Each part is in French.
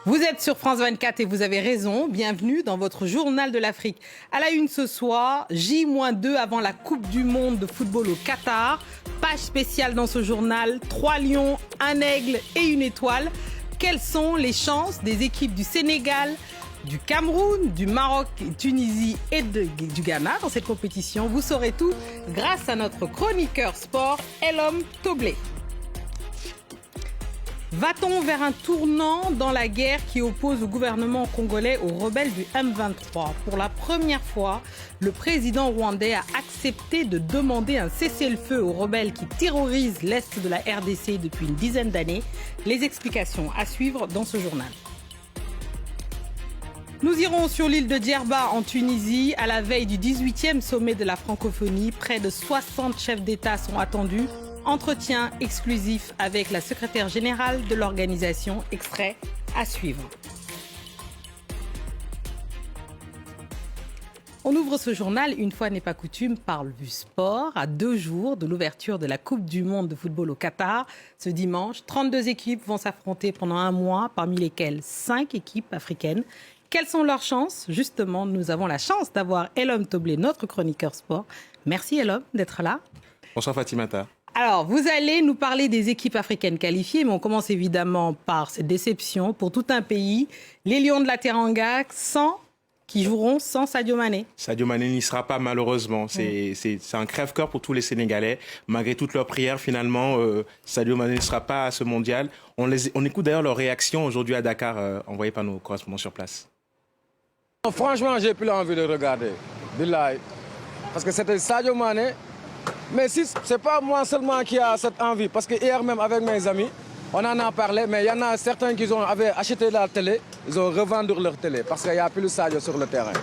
Vous êtes sur France 24 et vous avez raison. Bienvenue dans votre journal de l'Afrique. À la une ce soir, J-2 avant la Coupe du Monde de football au Qatar. Page spéciale dans ce journal, 3 lions, un aigle et une étoile. Quelles sont les chances des équipes du Sénégal, du Cameroun, du Maroc, Tunisie et du Ghana dans cette compétition? Vous saurez tout grâce à notre chroniqueur sport, Elom Toblé. Va-t-on vers un tournant dans la guerre qui oppose le gouvernement congolais aux rebelles du M23? Pour la première fois, le président rwandais a accepté de demander un cessez-le-feu aux rebelles qui terrorisent l'Est de la RDC depuis une dizaine d'années. Les explications à suivre dans ce journal. Nous irons sur l'île de Djerba en Tunisie. À la veille du 18e sommet de la francophonie, près de 60 chefs d'État sont attendus. Entretien exclusif avec la secrétaire générale de l'organisation, extrait à suivre. On ouvre ce journal, une fois n'est pas coutume, par le sport, à 2 jours de l'ouverture de la Coupe du Monde de football au Qatar. Ce dimanche, 32 équipes vont s'affronter pendant un mois, parmi lesquelles 5 équipes africaines. Quelles sont leurs chances? Justement, nous avons la chance d'avoir Elom Toblé, notre chroniqueur sport. Merci Elom d'être là. Bonsoir Fatimata. Alors, vous allez nous parler des équipes africaines qualifiées, mais on commence évidemment par cette déception pour tout un pays. Les Lions de la Teranga qui joueront sans Sadio Mané. Sadio Mané n'y sera pas malheureusement. C'est un crève-cœur pour tous les Sénégalais. Malgré toutes leurs prières, finalement, Sadio Mané ne sera pas à ce mondial. On écoute d'ailleurs leurs réactions aujourd'hui à Dakar, envoyées par nos correspondants sur place. Franchement, j'ai plus envie de regarder. Billahi. Parce que c'était Sadio Mané. Mais si c'est pas moi seulement qui a cette envie, parce que hier même avec mes amis, on en a parlé, mais il y en a certains qui avaient acheté la télé, ils ont revendu leur télé, parce qu'il n'y a plus de Sadio sur le terrain.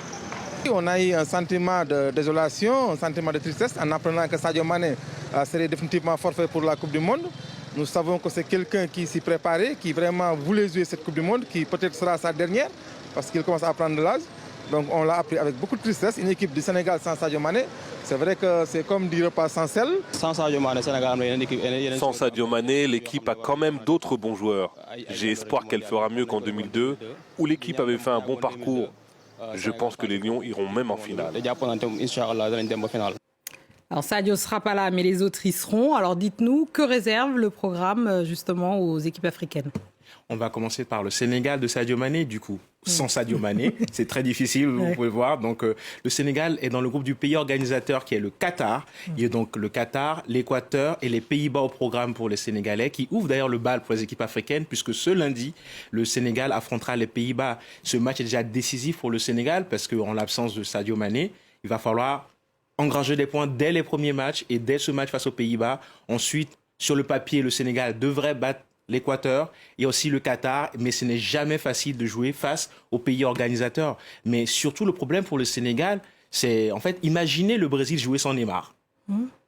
On a eu un sentiment de désolation, un sentiment de tristesse en apprenant que Sadio Mané serait définitivement forfait pour la Coupe du Monde. Nous savons que c'est quelqu'un qui s'y préparait, qui vraiment voulait jouer cette Coupe du Monde, qui peut-être sera sa dernière, parce qu'il commence à prendre de l'âge. Donc on l'a appris avec beaucoup de tristesse. Une équipe du Sénégal sans Sadio Mané, c'est vrai que c'est comme du repas sans sel. Sans Sadio Mané, l'équipe a quand même d'autres bons joueurs. J'ai espoir qu'elle fera mieux qu'en 2002, où l'équipe avait fait un bon parcours. Je pense que les Lions iront même en finale. Alors Sadio ne sera pas là, mais les autres y seront. Alors dites-nous, que réserve le programme justement aux équipes africaines? On va commencer par le Sénégal de Sadio Mané, du coup. Sans Sadio Mané, c'est très difficile, vous pouvez voir. Donc, le Sénégal est dans le groupe du pays organisateur qui est le Qatar. Il y a donc le Qatar, l'Équateur et les Pays-Bas au programme pour les Sénégalais, qui ouvrent d'ailleurs le bal pour les équipes africaines, puisque ce lundi, le Sénégal affrontera les Pays-Bas. Ce match est déjà décisif pour le Sénégal, parce qu'en l'absence de Sadio Mané, il va falloir engranger des points dès les premiers matchs et dès ce match face aux Pays-Bas. Ensuite, sur le papier, le Sénégal devrait battre l'Équateur et aussi le Qatar, mais ce n'est jamais facile de jouer face aux pays organisateurs. Mais surtout, le problème pour le Sénégal, c'est en fait, imaginez le Brésil jouer sans Neymar.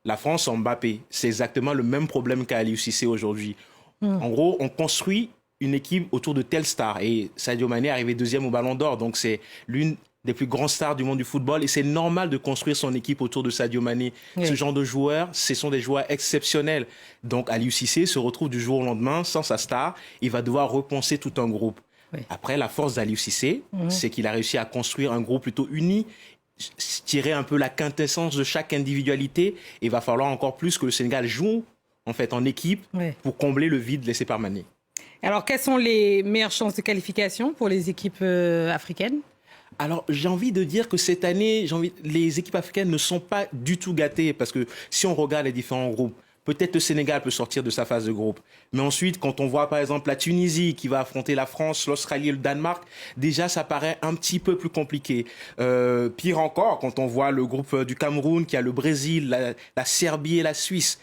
La France sans Mbappé. C'est exactement le même problème qu'a Aliou Cissé aujourd'hui. En gros, on construit une équipe autour de telles stars. Et Sadio Mané est arrivé 2e au Ballon d'Or, donc c'est l'une des plus grandes stars du monde du football, et c'est normal de construire son équipe autour de Sadio Mané. Oui. Ce genre de joueurs, ce sont des joueurs exceptionnels. Donc Aliou Cissé se retrouve du jour au lendemain sans sa star, il va devoir repenser tout un groupe. Oui. Après, la force d'Aliou Cissé, c'est qu'il a réussi à construire un groupe plutôt uni, tirer un peu la quintessence de chaque individualité, et il va falloir encore plus que le Sénégal joue en fait en équipe pour combler le vide laissé par Mané. Alors, quelles sont les meilleures chances de qualification pour les équipes africaines ? Alors, j'ai envie de dire que cette année, les équipes africaines ne sont pas du tout gâtées, parce que si on regarde les différents groupes, peut-être le Sénégal peut sortir de sa phase de groupe. Mais ensuite, quand on voit par exemple la Tunisie qui va affronter la France, l'Australie et le Danemark, déjà ça paraît un petit peu plus compliqué. Pire encore, quand on voit le groupe du Cameroun qui a le Brésil, la Serbie et la Suisse.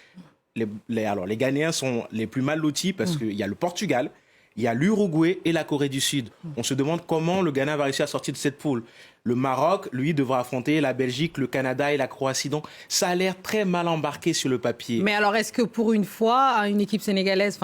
Alors, les Ghanéens sont les plus mal lotis parce qu'il y a le Portugal, il y a l'Uruguay et la Corée du Sud. On se demande comment le Ghana va réussir à sortir de cette poule. Le Maroc, lui, devra affronter la Belgique, le Canada et la Croatie. Donc, ça a l'air très mal embarqué sur le papier. Mais alors, est-ce que pour une fois, une équipe sénégalaise,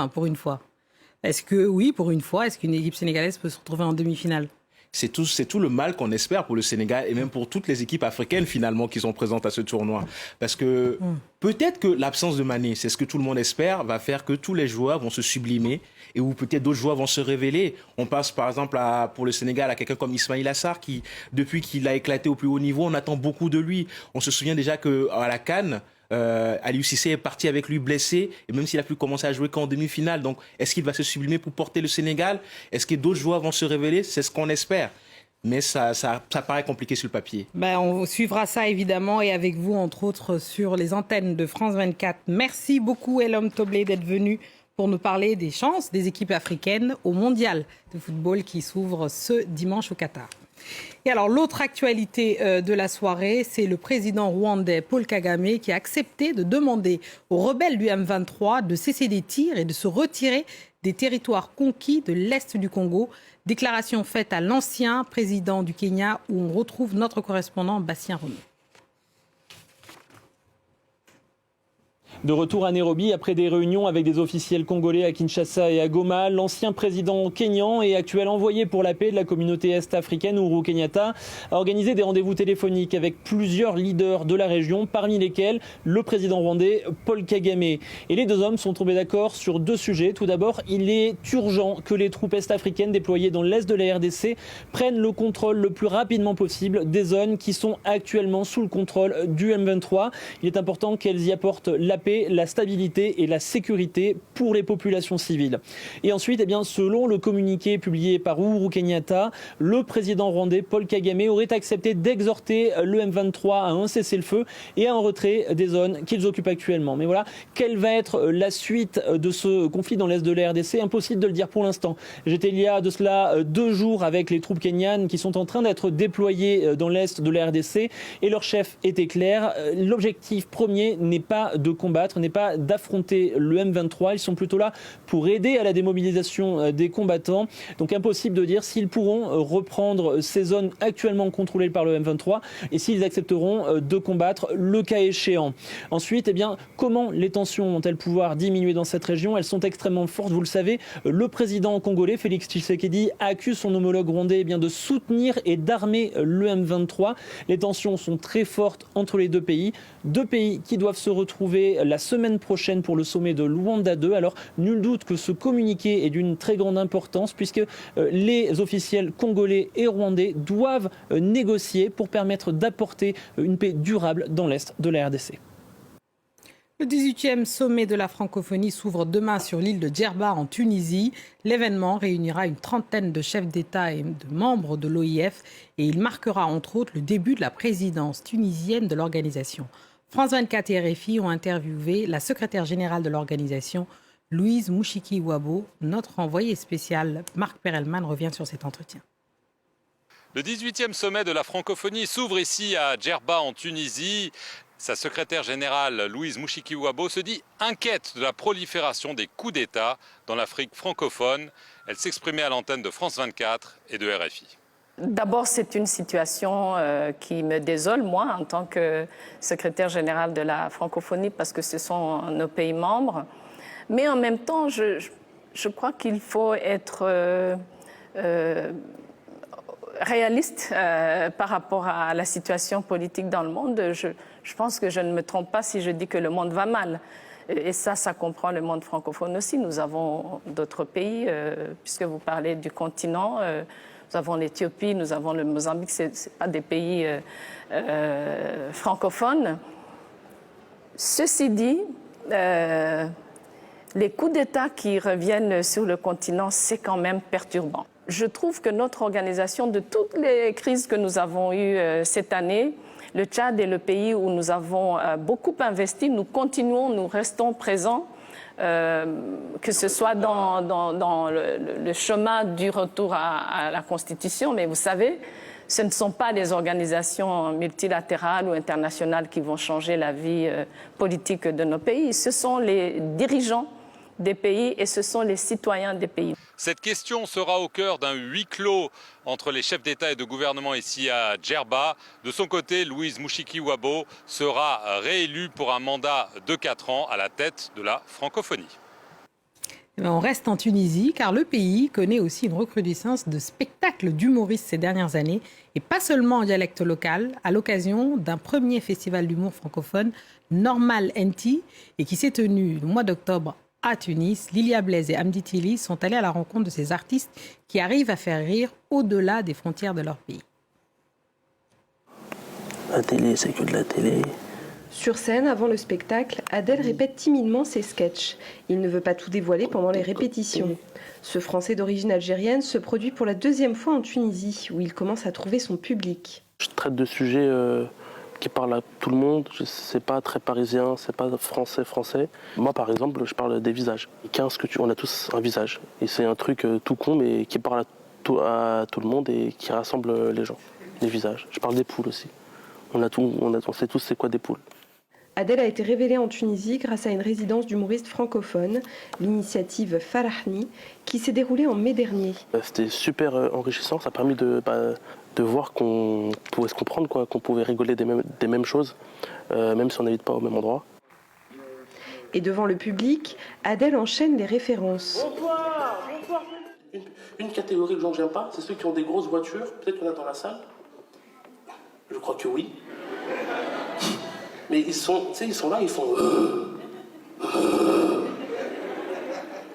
est-ce qu'une équipe sénégalaise peut se retrouver en demi-finale ? c'est tout le mal qu'on espère pour le Sénégal et même pour toutes les équipes africaines finalement qui sont présentes à ce tournoi. Parce que peut-être que l'absence de Mané, c'est ce que tout le monde espère, va faire que tous les joueurs vont se sublimer et où peut-être d'autres joueurs vont se révéler. On passe par exemple pour le Sénégal à quelqu'un comme Ismaïla Sarr qui, depuis qu'il a éclaté au plus haut niveau, on attend beaucoup de lui. On se souvient déjà qu'à la CAN, Aliou Cissé est parti avec lui blessé, et même s'il a pu commencer à jouer qu'en demi-finale. Donc, est-ce qu'il va se sublimer pour porter le Sénégal? Est-ce que d'autres joueurs vont se révéler? C'est ce qu'on espère. Mais ça paraît compliqué sur le papier. On suivra ça évidemment et avec vous, entre autres, sur les antennes de France 24. Merci beaucoup, Elom Toblé, d'être venu pour nous parler des chances des équipes africaines au mondial de football qui s'ouvre ce dimanche au Qatar. Et alors, l'autre actualité de la soirée, c'est le président rwandais Paul Kagame qui a accepté de demander aux rebelles du M23 de cesser les tirs et de se retirer des territoires conquis de l'Est du Congo. Déclaration faite à l'ancien président du Kenya où on retrouve notre correspondant Bastien Renaud. De retour à Nairobi, après des réunions avec des officiels congolais à Kinshasa et à Goma, l'ancien président kényan et actuel envoyé pour la paix de la communauté est-africaine, Uhuru Kenyatta, a organisé des rendez-vous téléphoniques avec plusieurs leaders de la région, parmi lesquels le président rwandais Paul Kagame. Et les deux hommes sont tombés d'accord sur deux sujets. Tout d'abord, il est urgent que les troupes est-africaines déployées dans l'est de la RDC prennent le contrôle le plus rapidement possible des zones qui sont actuellement sous le contrôle du M23. Il est important qu'elles y apportent la paix, la stabilité et la sécurité pour les populations civiles. Et ensuite, selon le communiqué publié par Uhuru Kenyatta, le président rwandais Paul Kagame aurait accepté d'exhorter le M23 à un cessez-le-feu et à un retrait des zones qu'ils occupent actuellement. Mais voilà, quelle va être la suite de ce conflit dans l'est de la RDC? Impossible de le dire pour l'instant. J'étais il y a de cela 2 jours avec les troupes kenyanes qui sont en train d'être déployées dans l'est de la RDC et leur chef était clair. L'objectif premier n'est pas de combattre, n'est pas d'affronter le M23. Ils sont plutôt là pour aider à la démobilisation des combattants. Donc impossible de dire s'ils pourront reprendre ces zones actuellement contrôlées par le M23 et s'ils accepteront de combattre le cas échéant. Ensuite, comment les tensions vont-elles pouvoir diminuer dans cette région? Elles sont extrêmement fortes, vous le savez. Le président congolais, Félix Tshisekedi, accuse son homologue rwandais de soutenir et d'armer le M23. Les tensions sont très fortes entre les deux pays qui doivent se retrouver la semaine prochaine pour le sommet de Luanda 2. Alors, nul doute que ce communiqué est d'une très grande importance puisque les officiels congolais et rwandais doivent négocier pour permettre d'apporter une paix durable dans l'est de la RDC. Le 18e sommet de la francophonie s'ouvre demain sur l'île de Djerba en Tunisie. L'événement réunira une trentaine de chefs d'État et de membres de l'OIF et il marquera entre autres le début de la présidence tunisienne de l'organisation. France 24 et RFI ont interviewé la secrétaire générale de l'organisation, Louise Mouchiki-Ouabo. Notre envoyé spécial, Marc Perelman, revient sur cet entretien. Le 18e sommet de la francophonie s'ouvre ici à Djerba en Tunisie. Sa secrétaire générale, Louise Mouchiki-Ouabo, se dit inquiète de la prolifération des coups d'État dans l'Afrique francophone. Elle s'exprimait à l'antenne de France 24 et de RFI. D'abord, c'est une situation qui me désole, moi, en tant que secrétaire générale de la francophonie, parce que ce sont nos pays membres. Mais en même temps, je crois qu'il faut être réaliste par rapport à la situation politique dans le monde. Je pense que je ne me trompe pas si je dis que le monde va mal. Et ça comprend le monde francophone aussi. Nous avons d'autres pays, puisque vous parlez du continent. Nous avons l'Éthiopie, nous avons le Mozambique, ce n'est pas des pays francophones. Ceci dit, les coups d'État qui reviennent sur le continent, c'est quand même perturbant. Je trouve que notre organisation, de toutes les crises que nous avons eues cette année, le Tchad est le pays où nous avons beaucoup investi, nous continuons, nous restons présents. Que ce soit dans le chemin du retour à la Constitution, mais vous savez, ce ne sont pas les organisations multilatérales ou internationales qui vont changer la vie politique de nos pays, ce sont les dirigeants des pays et ce sont les citoyens des pays. Cette question sera au cœur d'un huis clos entre les chefs d'État et de gouvernement ici à Djerba. De son côté, Louise Mouchiki-Ouabo sera réélue pour un mandat de 4 ans à la tête de la francophonie. On reste en Tunisie car le pays connaît aussi une recrudescence de spectacles d'humoristes ces dernières années et pas seulement en dialecte local, à l'occasion d'un premier festival d'humour francophone, Normal NT, et qui s'est tenu le mois d'octobre à Tunis. Lilia Blaise et Hamdi Tili sont allés à la rencontre de ces artistes qui arrivent à faire rire au-delà des frontières de leur pays. La télé, c'est que de la télé. Sur scène, avant le spectacle, Adel répète timidement ses sketchs. Il ne veut pas tout dévoiler pendant les répétitions. Ce Français d'origine algérienne se produit pour la 2e fois en Tunisie, où il commence à trouver son public. Je traite de sujets qui parlent à tout le monde. C'est pas très parisien, c'est pas français. Moi, par exemple, je parle des visages. On a tous un visage. Et c'est un truc tout con, mais qui parle à tout le monde et qui rassemble les gens. Les visages. Je parle des poules aussi. On sait tous c'est quoi des poules. Adel a été révélée en Tunisie grâce à une résidence d'humoristes francophones, l'initiative Farahni, qui s'est déroulée en mai dernier. C'était super enrichissant, ça a permis de voir qu'on pouvait se comprendre, qu'on pouvait rigoler des mêmes choses, même si on n'habite pas au même endroit. Et devant le public, Adel enchaîne les références. Bonsoir. Une catégorie de gens que j'aime pas, c'est ceux qui ont des grosses voitures, peut-être qu'on a dans la salle. Je crois que oui. Mais ils sont là, ils font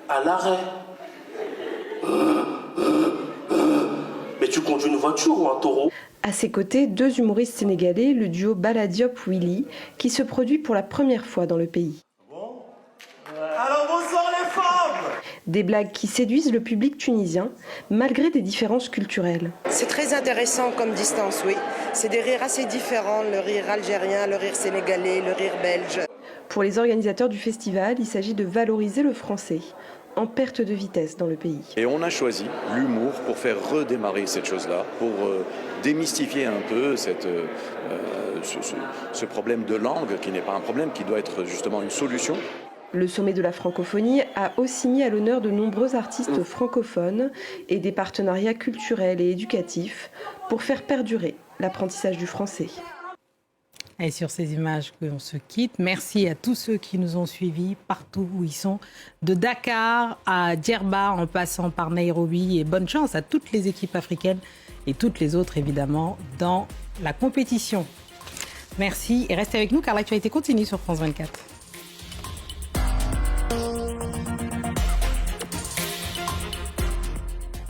à l'arrêt. Mais tu conduis une voiture ou un taureau? À ses côtés, 2 humoristes sénégalais, le duo Baladiop-Willy, qui se produit pour la première fois dans le pays. Alors bonsoir les femmes! Des blagues qui séduisent le public tunisien, malgré des différences culturelles. C'est très intéressant comme distance, oui. C'est des rires assez différents, le rire algérien, le rire sénégalais, le rire belge. Pour les organisateurs du festival, il s'agit de valoriser le français, en perte de vitesse dans le pays. Et on a choisi l'humour pour faire redémarrer cette chose-là, pour démystifier un peu ce problème de langue, qui n'est pas un problème, qui doit être justement une solution. Le sommet de la francophonie a aussi mis à l'honneur de nombreux artistes francophones et des partenariats culturels et éducatifs pour faire perdurer l'apprentissage du français. Et sur ces images qu'on se quitte, merci à tous ceux qui nous ont suivis partout où ils sont, de Dakar à Djerba en passant par Nairobi, et bonne chance à toutes les équipes africaines et toutes les autres évidemment dans la compétition. Merci et restez avec nous car l'actualité continue sur France 24.